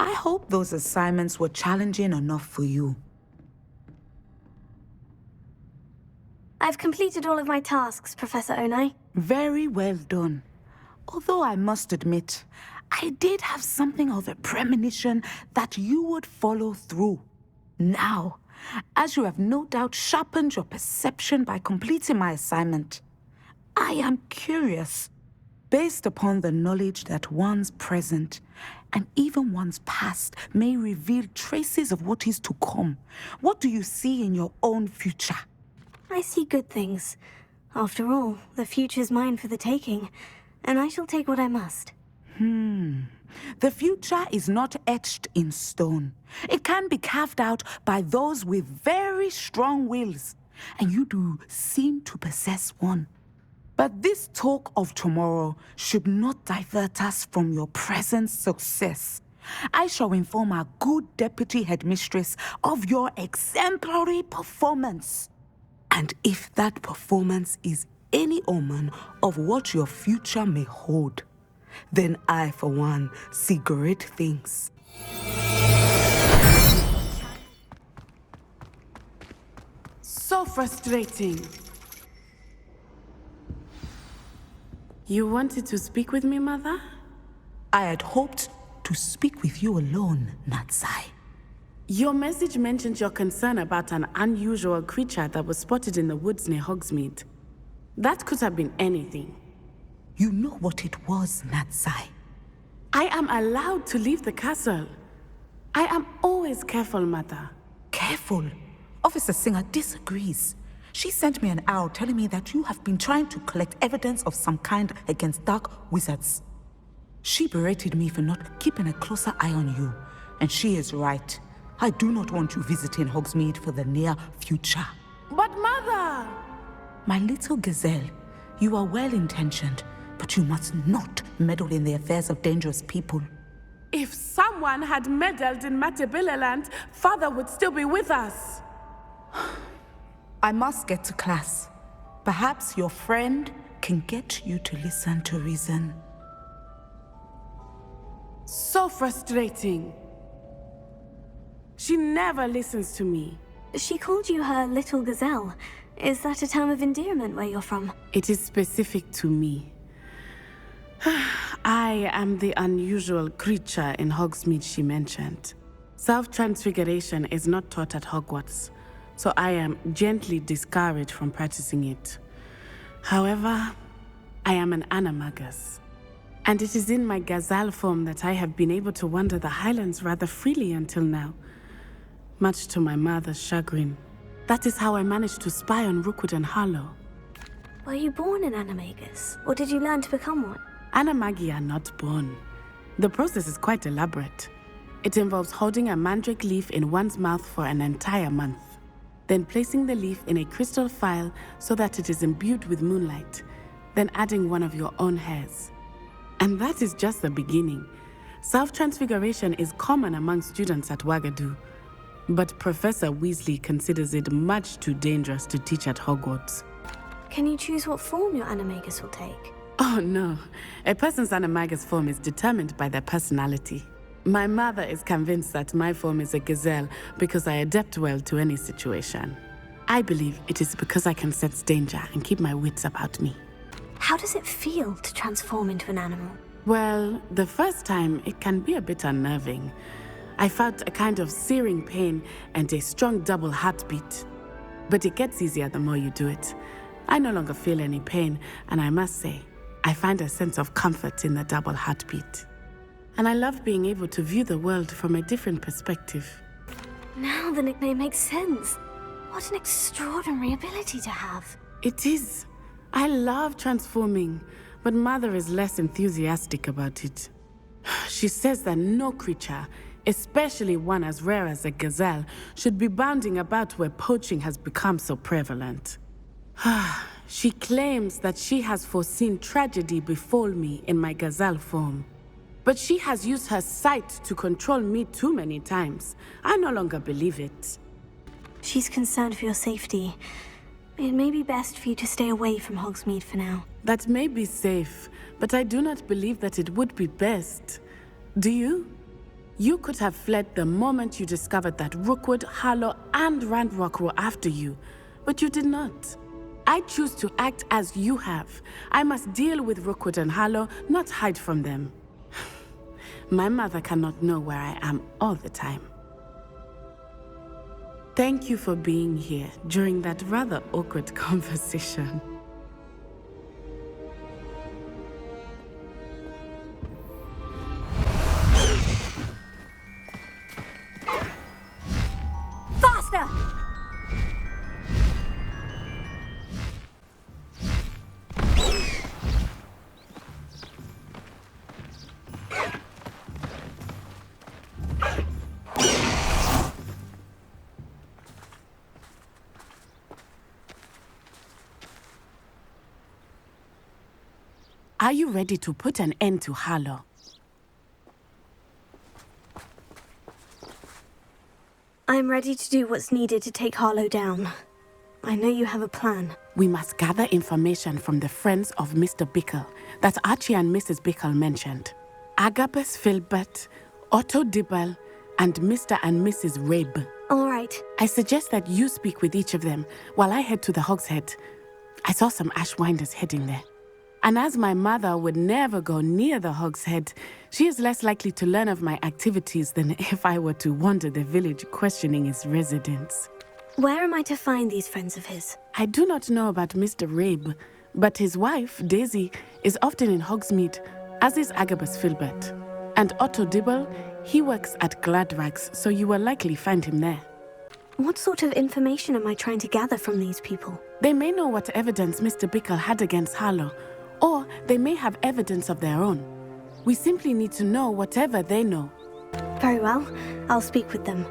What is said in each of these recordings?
I hope those assignments were challenging enough for you. I've completed all of my tasks, Professor Onai. Very well done. Although I must admit, I did have something of a premonition that you would follow through. Now, as you have no doubt sharpened your perception by completing my assignment, I am curious, based upon the knowledge that one's present and even one's past may reveal traces of what is to come. What do you see in your own future? I see good things. After all, the future's mine for the taking, and I shall take what I must. The future is not etched in stone. It can be carved out by those with very strong wills, and you do seem to possess one. But this talk of tomorrow should not divert us from your present success. I shall inform our good deputy headmistress of your exemplary performance. And if that performance is any omen of what your future may hold, then I, for one, see great things. So frustrating. You wanted to speak with me, Mother? I had hoped to speak with you alone, Natsai. Your message mentioned your concern about an unusual creature that was spotted in the woods near Hogsmeade. That could have been anything. You know what it was, Natsai. I am allowed to leave the castle. I am always careful, Mother. Careful. Officer Singer disagrees. She sent me an owl telling me that you have been trying to collect evidence of some kind against dark wizards. She berated me for not keeping a closer eye on you, and she is right. I do not want you visiting Hogsmeade for the near future. But Mother! My little gazelle, you are well-intentioned, but you must not meddle in the affairs of dangerous people. If someone had meddled in Matabeleland, Father would still be with us. I must get to class. Perhaps your friend can get you to listen to reason. So frustrating. She never listens to me. She called you her little gazelle. Is that a term of endearment where you're from? It is specific to me. I am the unusual creature in Hogsmeade she mentioned. Self-transfiguration is not taught at Hogwarts, so I am gently discouraged from practicing it. However, I am an Aimagus, and it is in my gazelle form that I have been able to wander the Highlands rather freely until now, much to my mother's chagrin. That is how I managed to spy on Rookwood and Harlow. Were you born an Aimagus, or did you learn to become one? Animagi are not born. The process is quite elaborate. It involves holding a mandrake leaf in one's mouth for an entire month, then placing the leaf in a crystal phial so that it is imbued with moonlight, then adding one of your own hairs. And that is just the beginning. Self-transfiguration is common among students at Wagadu, but Professor Weasley considers it much too dangerous to teach at Hogwarts. Can you choose what form your Aimagus will take? Oh no, a person's Aimagus form is determined by their personality. My mother is convinced that my form is a gazelle because I adapt well to any situation. I believe it is because I can sense danger and keep my wits about me. How does it feel to transform into an animal? Well, the first time it can be a bit unnerving. I felt a kind of searing pain and a strong double heartbeat. But it gets easier the more you do it. I no longer feel any pain, and I must say, I find a sense of comfort in the double heartbeat. And I love being able to view the world from a different perspective. Now the nickname makes sense. What an extraordinary ability to have. It is. I love transforming, but Mother is less enthusiastic about it. She says that no creature, especially one as rare as a gazelle, should be bounding about where poaching has become so prevalent. She claims that she has foreseen tragedy befall me in my gazelle form. But she has used her sight to control me too many times. I no longer believe it. She's concerned for your safety. It may be best for you to stay away from Hogsmeade for now. That may be safe, but I do not believe that it would be best. Do you? You could have fled the moment you discovered that Rookwood, Harlow, and Randrock were after you, but you did not. I choose to act as you have. I must deal with Rookwood and Harlow, not hide from them. My mother cannot know where I am all the time. Thank you for being here during that rather awkward conversation. Faster! Are you ready to put an end to Harlow? I'm ready to do what's needed to take Harlow down. I know you have a plan. We must gather information from the friends of Mr. Bickle that Archie and Mrs. Bickle mentioned. Aimagus Filbert, Otto Dibble, and Mr. and Mrs. Rabe. All right. I suggest that you speak with each of them while I head to the Hogshead. I saw some Ashwinders heading there. And as my mother would never go near the Hogshead, she is less likely to learn of my activities than if I were to wander the village questioning its residents. Where am I to find these friends of his? I do not know about Mr. Rabe, but his wife, Daisy, is often in Hogsmeade, as is Aimagus Filbert. And Otto Dibble, he works at Gladrags, so you will likely find him there. What sort of information am I trying to gather from these people? They may know what evidence Mr. Bickle had against Harlow, or they may have evidence of their own. We simply need to know whatever they know. Very well. I'll speak with them.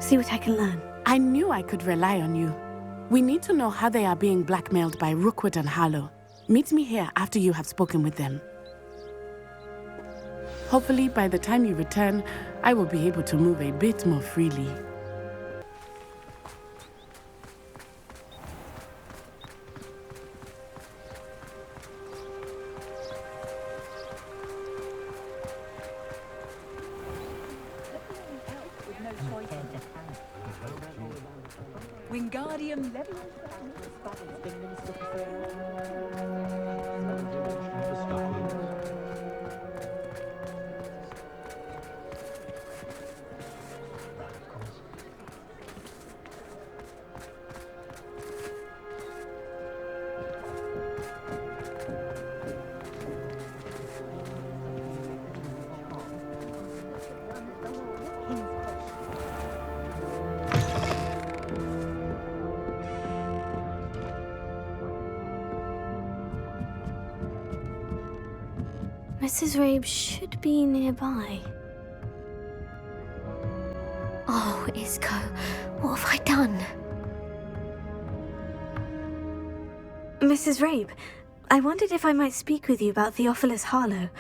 See what I can learn. I knew I could rely on you. We need to know how they are being blackmailed by Rookwood and Harlow. Meet me here after you have spoken with them. Hopefully, by the time you return, I will be able to move a bit more freely. Wingardium Leviosa. Mrs. Rabe should be nearby. Oh, Isco, what have I done? Mrs. Rabe, I wondered if I might speak with you about Theophilus Harlow.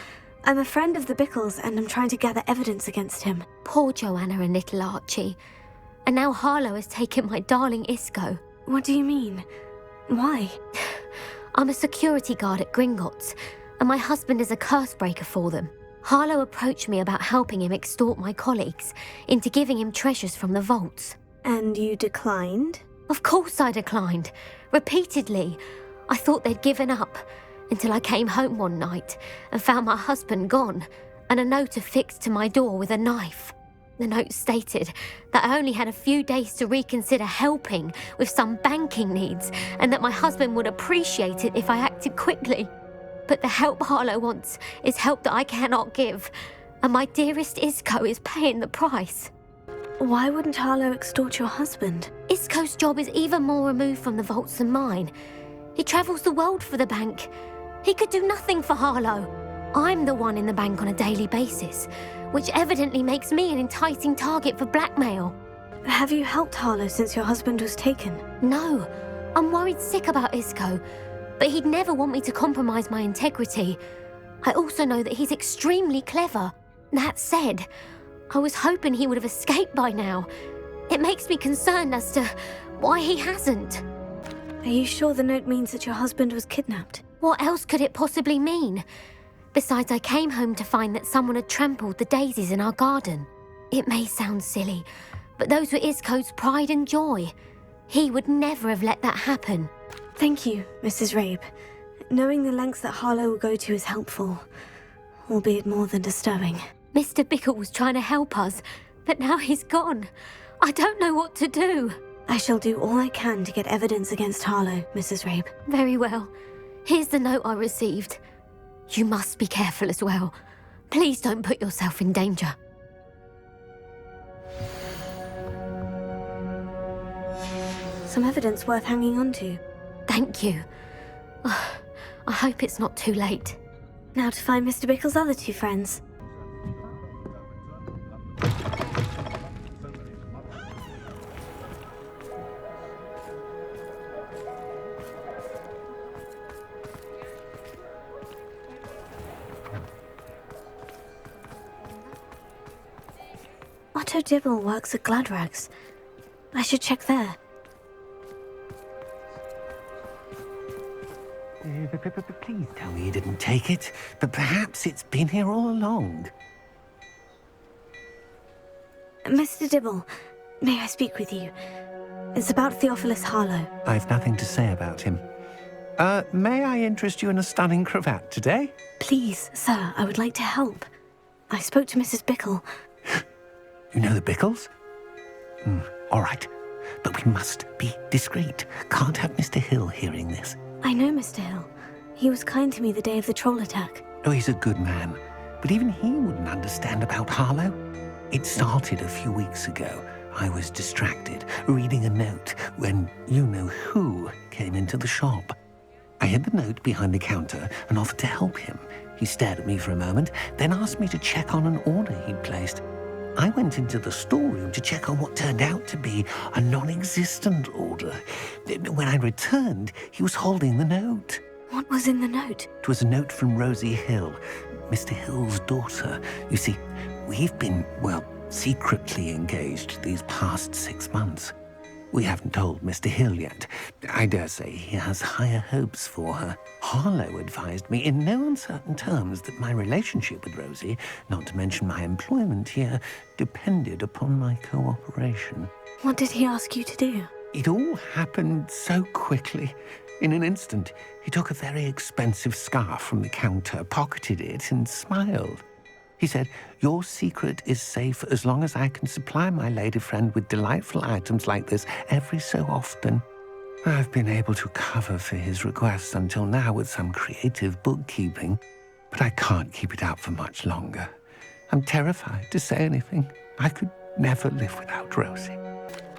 I'm a friend of the Bickles and I'm trying to gather evidence against him. Poor Joanna and little Archie. And now Harlow has taken my darling Isco. What do you mean? Why? I'm a security guard at Gringotts, and my husband is a curse breaker for them. Harlow approached me about helping him extort my colleagues into giving him treasures from the vaults. And you declined? Of course I declined. Repeatedly. I thought they'd given up, until I came home one night and found my husband gone, and a note affixed to my door with a knife. The note stated that I only had a few days to reconsider helping with some banking needs, and that my husband would appreciate it if I acted quickly. But the help Harlow wants is help that I cannot give, and my dearest Isco is paying the price. Why wouldn't Harlow extort your husband? Isco's job is even more removed from the vaults than mine. He travels the world for the bank. He could do nothing for Harlow. I'm the one in the bank on a daily basis, which evidently makes me an enticing target for blackmail. Have you helped Harlow since your husband was taken? No, I'm worried sick about Isco, but he'd never want me to compromise my integrity. I also know that he's extremely clever. That said, I was hoping he would have escaped by now. It makes me concerned as to why he hasn't. Are you sure the note means that your husband was kidnapped? What else could it possibly mean? Besides, I came home to find that someone had trampled the daisies in our garden. It may sound silly, but those were Isco's pride and joy. He would never have let that happen. Thank you, Mrs. Rabe. Knowing the lengths that Harlow will go to is helpful, albeit more than disturbing. Mr. Bickle was trying to help us, but now he's gone. I don't know what to do. I shall do all I can to get evidence against Harlow, Mrs. Rabe. Very well. Here's the note I received. You must be careful as well. Please don't put yourself in danger. Some evidence worth hanging on to. Thank you. I hope it's not too late. Now to find Mr. Bickle's other two friends. Otto Dibble works at Gladrags. I should check there. Please tell me you didn't take it, but perhaps it's been here all along. Mr. Dibble, may I speak with you? It's about Theophilus Harlow. I've nothing to say about him. May I interest you in a stunning cravat today? Please, sir, I would like to help. I spoke to Mrs. Bickle. You know the Bickles? All right, but we must be discreet. Can't have Mr. Hill hearing this. I know Mr. Hill. He was kind to me the day of the troll attack. Oh, he's a good man, but even he wouldn't understand about Harlow. It started a few weeks ago. I was distracted, reading a note, when you-know-who came into the shop. I hid the note behind the counter and offered to help him. He stared at me for a moment, then asked me to check on an order he'd placed. I went into the storeroom to check on what turned out to be a non-existent order. When I returned, he was holding the note. What was in the note? It was a note from Rosie Hill, Mr. Hill's daughter. You see, we've been, secretly engaged these past 6 months. We haven't told Mr. Hill yet. I dare say he has higher hopes for her. Harlow advised me in no uncertain terms that my relationship with Rosie, not to mention my employment here, depended upon my cooperation. What did he ask you to do? It all happened so quickly. In an instant, he took a very expensive scarf from the counter, pocketed it, and smiled. He said, "Your secret is safe as long as I can supply my lady friend with delightful items like this every so often." I've been able to cover for his requests until now with some creative bookkeeping, but I can't keep it up for much longer. I'm terrified to say anything. I could never live without Rosie.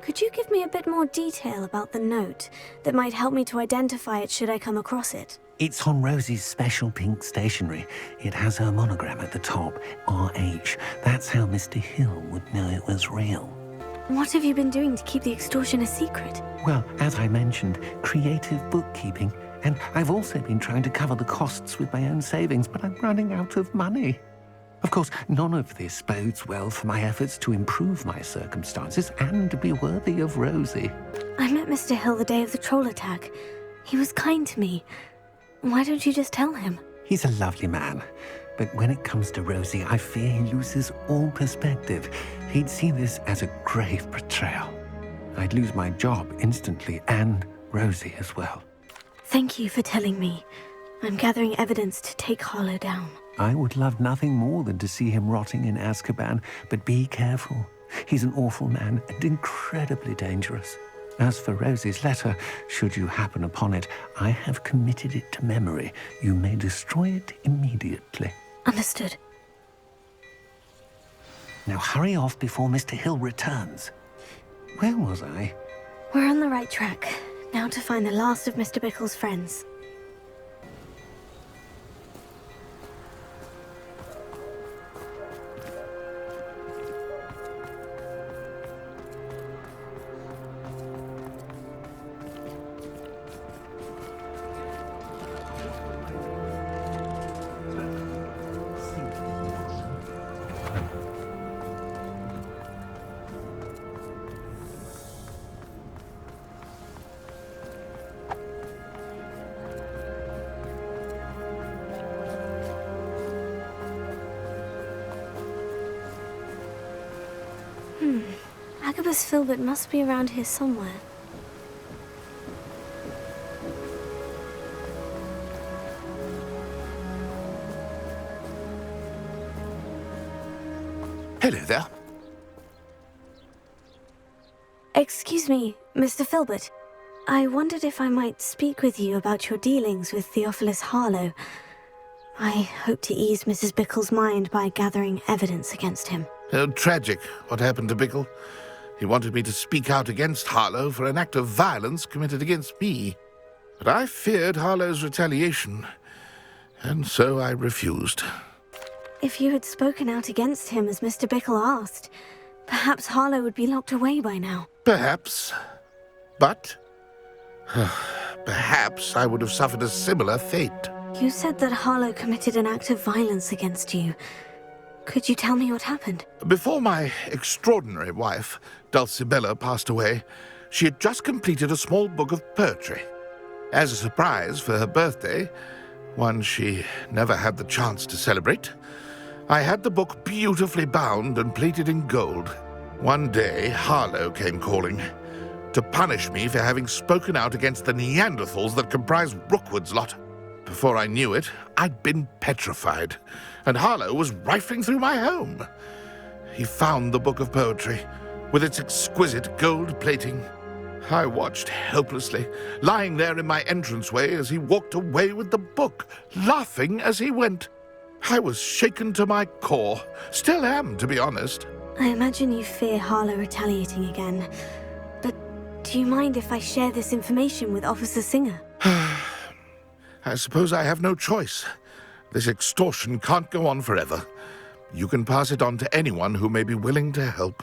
Could you give me a bit more detail about the note that might help me to identify it should I come across it? It's on Rosie's special pink stationery. It has her monogram at the top, RH. That's how Mr. Hill would know it was real. What have you been doing to keep the extortion a secret? Well, as I mentioned, creative bookkeeping. And I've also been trying to cover the costs with my own savings, but I'm running out of money. Of course, none of this bodes well for my efforts to improve my circumstances and to be worthy of Rosie. I met Mr. Hill the day of the troll attack. He was kind to me. Why don't you just tell him? He's a lovely man. But when it comes to Rosie, I fear he loses all perspective. He'd see this as a grave betrayal. I'd lose my job instantly, and Rosie as well. Thank you for telling me. I'm gathering evidence to take Harlow down. I would love nothing more than to see him rotting in Azkaban, but be careful. He's an awful man and incredibly dangerous. As for Rosie's letter, should you happen upon it, I have committed it to memory. You may destroy it immediately. Understood. Now hurry off before Mr. Hill returns. Where was I? We're on the right track. Now to find the last of Mr. Bickle's friends. Agabus Filbert must be around here somewhere. Hello there. Excuse me, Mr. Filbert. I wondered if I might speak with you about your dealings with Theophilus Harlow. I hope to ease Mrs. Bickle's mind by gathering evidence against him. Tragic, what happened to Bickle. He wanted me to speak out against Harlow for an act of violence committed against me. But I feared Harlow's retaliation, and so I refused. If you had spoken out against him as Mr. Bickle asked, perhaps Harlow would be locked away by now. Perhaps. But perhaps I would have suffered a similar fate. You said that Harlow committed an act of violence against you. Could you tell me what happened? Before my extraordinary wife, Dulcibella, passed away, she had just completed a small book of poetry. As a surprise for her birthday, one she never had the chance to celebrate, I had the book beautifully bound and plated in gold. One day, Harlow came calling to punish me for having spoken out against the Neanderthals that comprised Rookwood's lot. Before I knew it, I'd been petrified, and Harlow was rifling through my home. He found the book of poetry, with its exquisite gold plating. I watched helplessly, lying there in my entranceway as he walked away with the book, laughing as he went. I was shaken to my core. Still am, to be honest. I imagine you fear Harlow retaliating again. But do you mind if I share this information with Officer Singer? I suppose I have no choice. This extortion can't go on forever. You can pass it on to anyone who may be willing to help.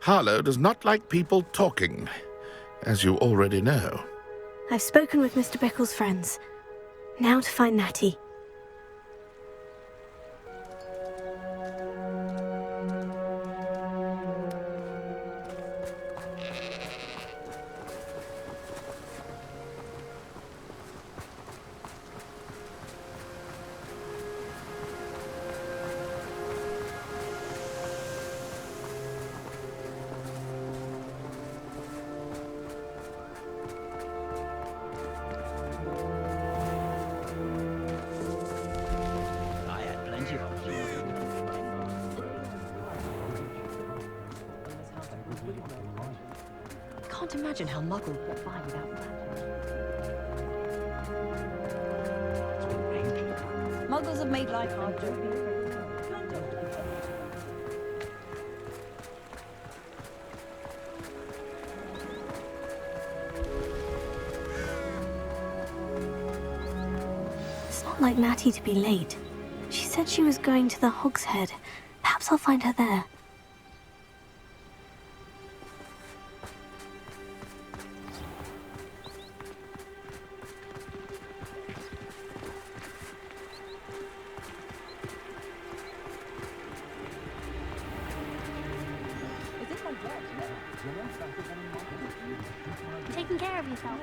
Harlow does not like people talking, as you already know. I've spoken with Mr. Bickle's friends. Now to find Natty. Can't imagine how Muggles get by without magic. Muggles have made life hard, Joe. It's not like Natty to be late. She said she was going to the Hogshead. Perhaps I'll find her there. Taking care of yourself,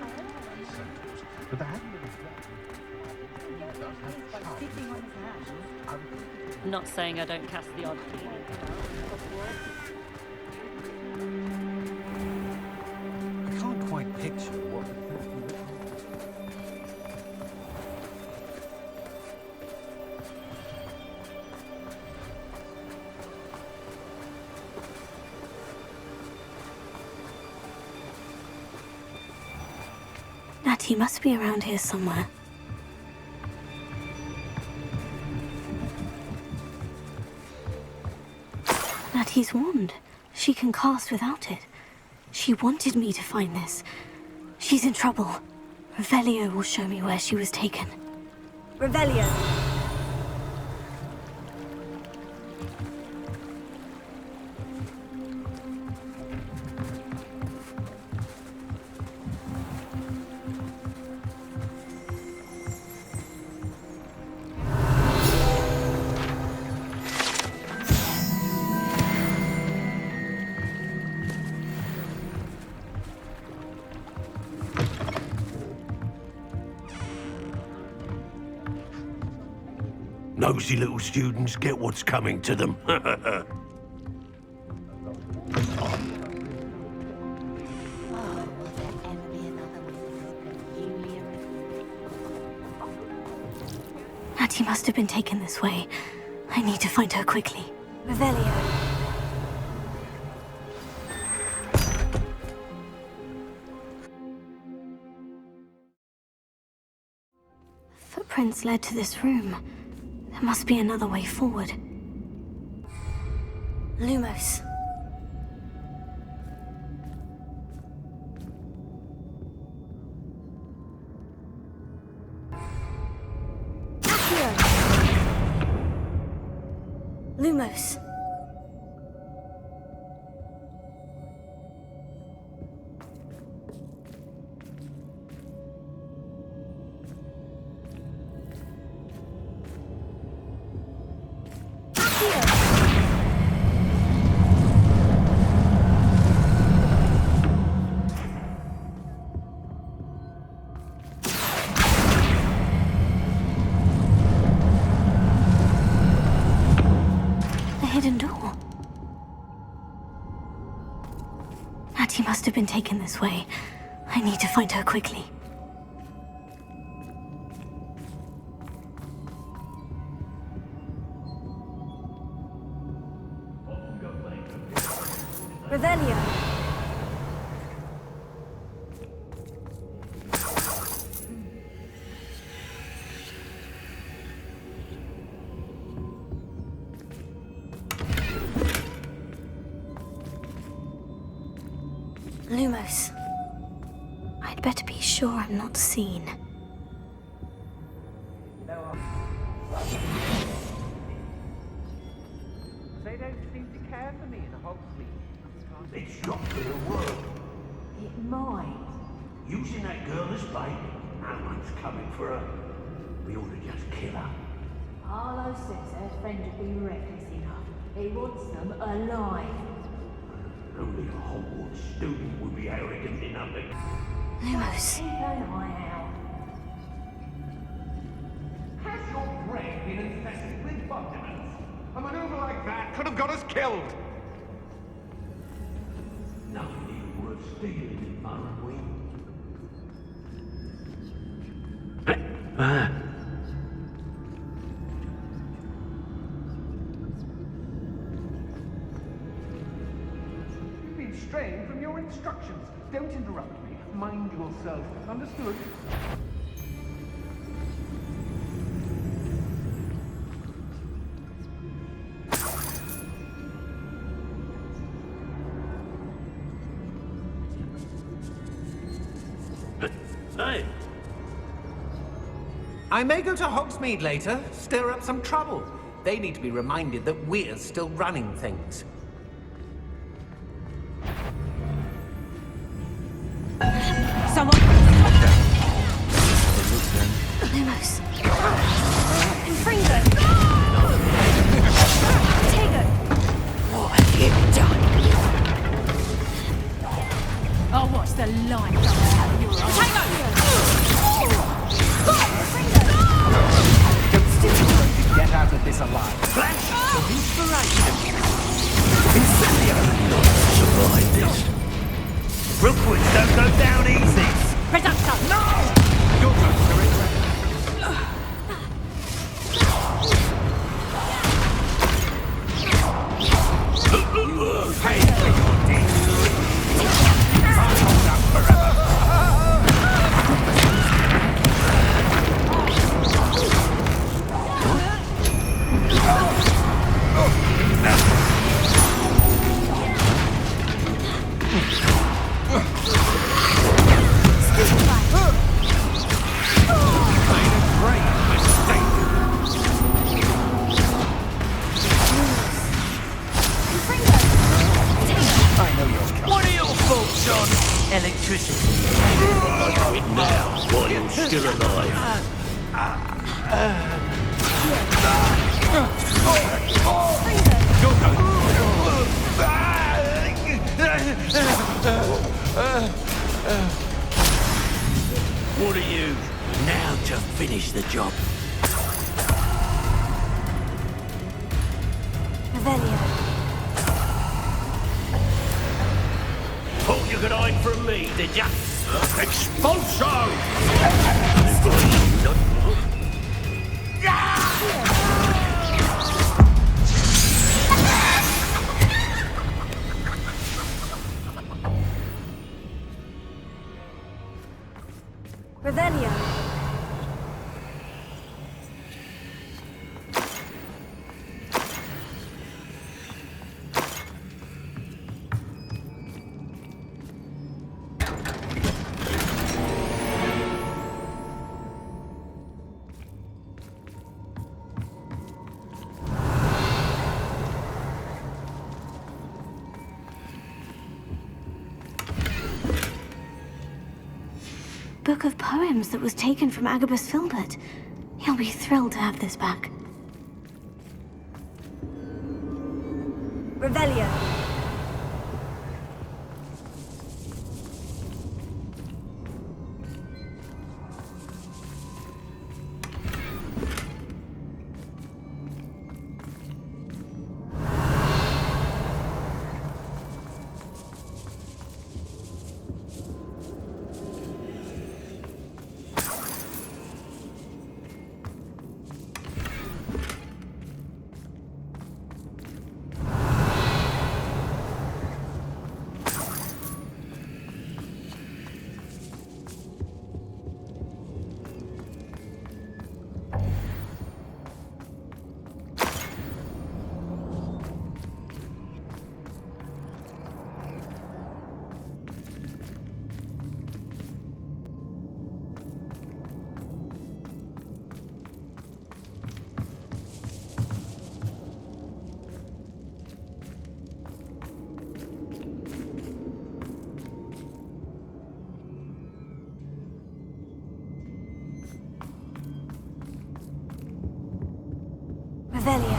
Not saying I don't cast the odd key. I can't quite picture what... Natty must be around here somewhere. Natty's wand. She can cast without it. She wanted me to find this. She's in trouble. Revelio will show me where she was taken. Revelio! Nosy little students get what's coming to them. Natty must have been taken this way. I need to find her quickly. Revelio. Footprints led to this room. There must be another way forward. Lumos. Lumos. Hidden door. Natty must have been taken this way. I need to find her quickly. Revelio. Lumos. I'd better be sure I'm not seen. They don't seem to care for me in Hogsmeade. It's not gonna work. It might. Using that girl as bait, no one's coming for her. We ought to just kill her. Harlow says her friend would be reckless enough. He wants them alive. Only a Hogwarts student would be arrogant enough to... Lumos. Keep an eye out. Has your brain been infested with bugdemons? A maneuver like that could have got us killed. Nothing even worth stealing in Morrowind. You've been straying from your instructions. Don't interrupt me. Mind yourself. Understood? Hey! I may go to Hogsmeade later, stir up some trouble. They need to be reminded that we're still running things. Someone... Lumos. Infringo. Tego. What have you done? I'll watch the light come out of your eyes. Get out of this alive. Flash of inspiration. Incendio. Survive this. Rookwood don't go down easy. Presumption! No! Your turn, Corinne. Pay for your deeds. I'll hold up forever. Electricity. I know it now, while you're still alive. What are you? Now to finish the job. Revelio. Thought you could hide from me, did ya? Expulso! book of poems that was taken from Aimagus Filbert. He'll be thrilled to have this back. Revelio. Revelio.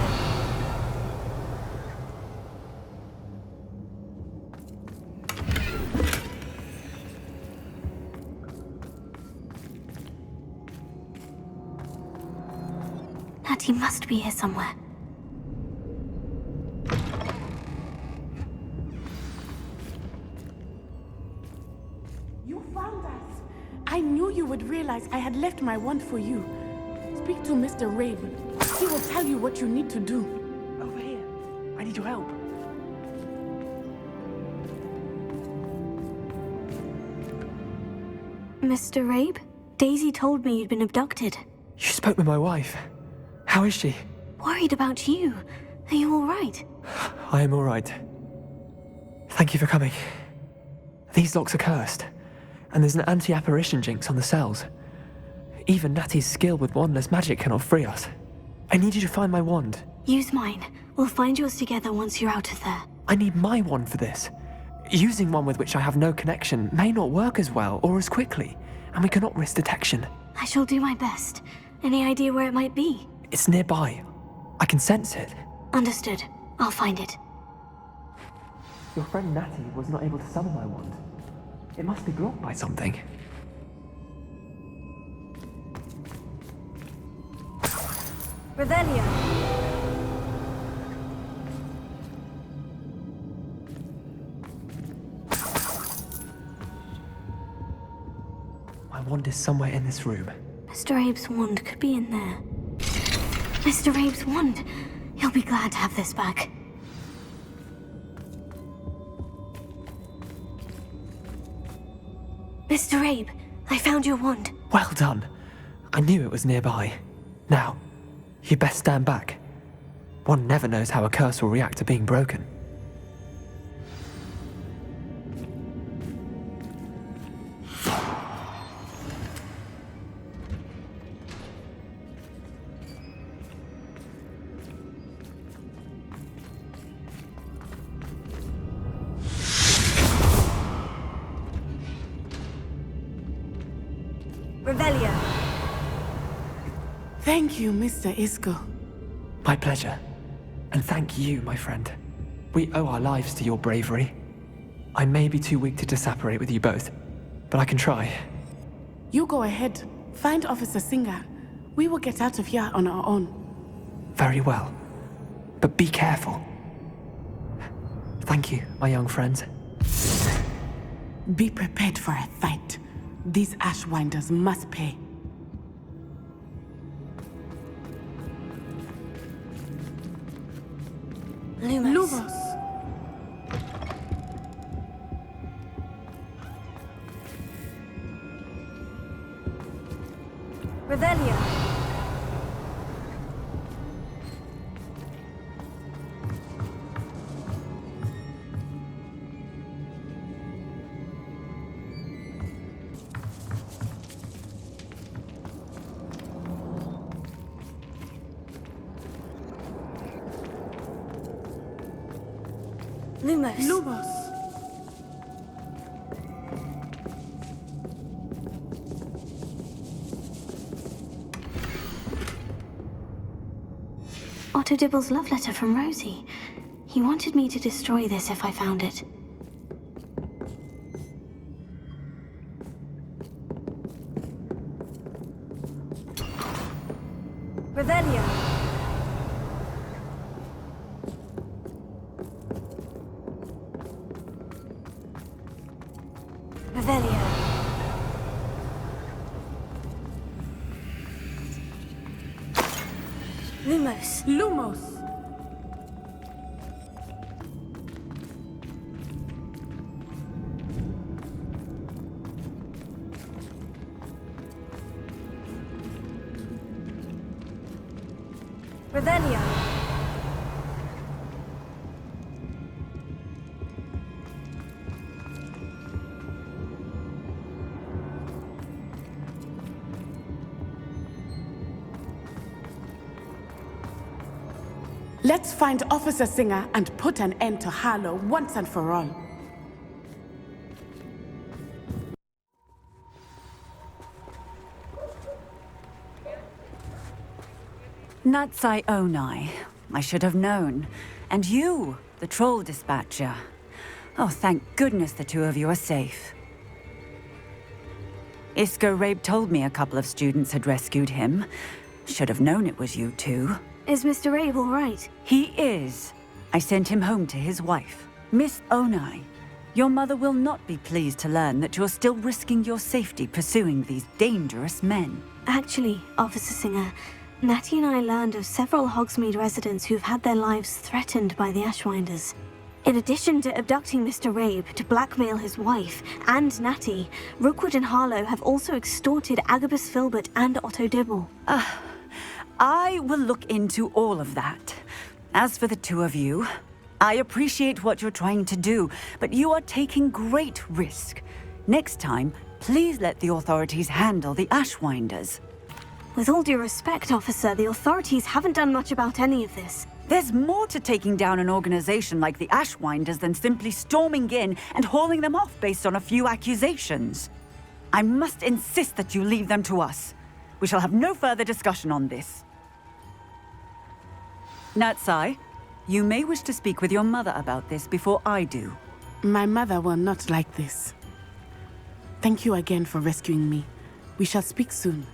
Natty must be here somewhere. You found us. I knew you would realize I had left my wand for you. Speak to Mr. Raven. He will tell you what you need to do. Over here. I need your help. Mr. Rabe? Daisy told me you'd been abducted. You spoke with my wife. How is she? Worried about you. Are you all right? I am all right. Thank you for coming. These locks are cursed, and there's an anti-apparition jinx on the cells. Even Natty's skill with wandless magic cannot free us. I need you to find my wand. Use mine. We'll find yours together once you're out of there. I need my wand for this. Using one with which I have no connection may not work as well or as quickly, and we cannot risk detection. I shall do my best. Any idea where it might be? It's nearby. I can sense it. Understood. I'll find it. Your friend Natty was not able to summon my wand. It must be blocked by something. Revelio. My wand is somewhere in this room. Mr. Abe's wand could be in there. Mr. Abe's wand. He'll be glad to have this back. Mr. Abe, I found your wand. Well done. I knew it was nearby. Now, you best stand back. One never knows how a curse will react to being broken. Revelio. Thank you, Mr. Isco. My pleasure. And thank you, my friend. We owe our lives to your bravery. I may be too weak to disapparate with you both, but I can try. You go ahead. Find Officer Singer. We will get out of here on our own. Very well. But be careful. Thank you, my young friends. Be prepared for a fight. These Ashwinders must pay. Lumos. Revelio. Lumos. Lumos. Otto Dibble's love letter from Rosie. He wanted me to destroy this if I found it. Revelio. Revelio. Lumos. Lumos! Revelio. Let's find Officer Singer and put an end to Harlow once and for all. Natsai Onai. I should have known. And you, the troll dispatcher. Oh, thank goodness the two of you are safe. Isco Rabe told me a couple of students had rescued him. Should have known it was you two. Is Mr. Rabe all right? He is. I sent him home to his wife. Miss Onai, your mother will not be pleased to learn that you're still risking your safety pursuing these dangerous men. Actually, Officer Singer, Natty and I learned of several Hogsmeade residents who've had their lives threatened by the Ashwinders. In addition to abducting Mr. Rabe to blackmail his wife and Natty, Rookwood and Harlow have also extorted Aimagus Filbert and Otto Dibble. I will look into all of that. As for the two of you, I appreciate what you're trying to do, but you are taking great risk. Next time, please let the authorities handle the Ashwinders. With all due respect, officer, the authorities haven't done much about any of this. There's more to taking down an organization like the Ashwinders than simply storming in and hauling them off based on a few accusations. I must insist that you leave them to us. We shall have no further discussion on this. Natsai, you may wish to speak with your mother about this before I do. My mother will not like this. Thank you again for rescuing me. We shall speak soon.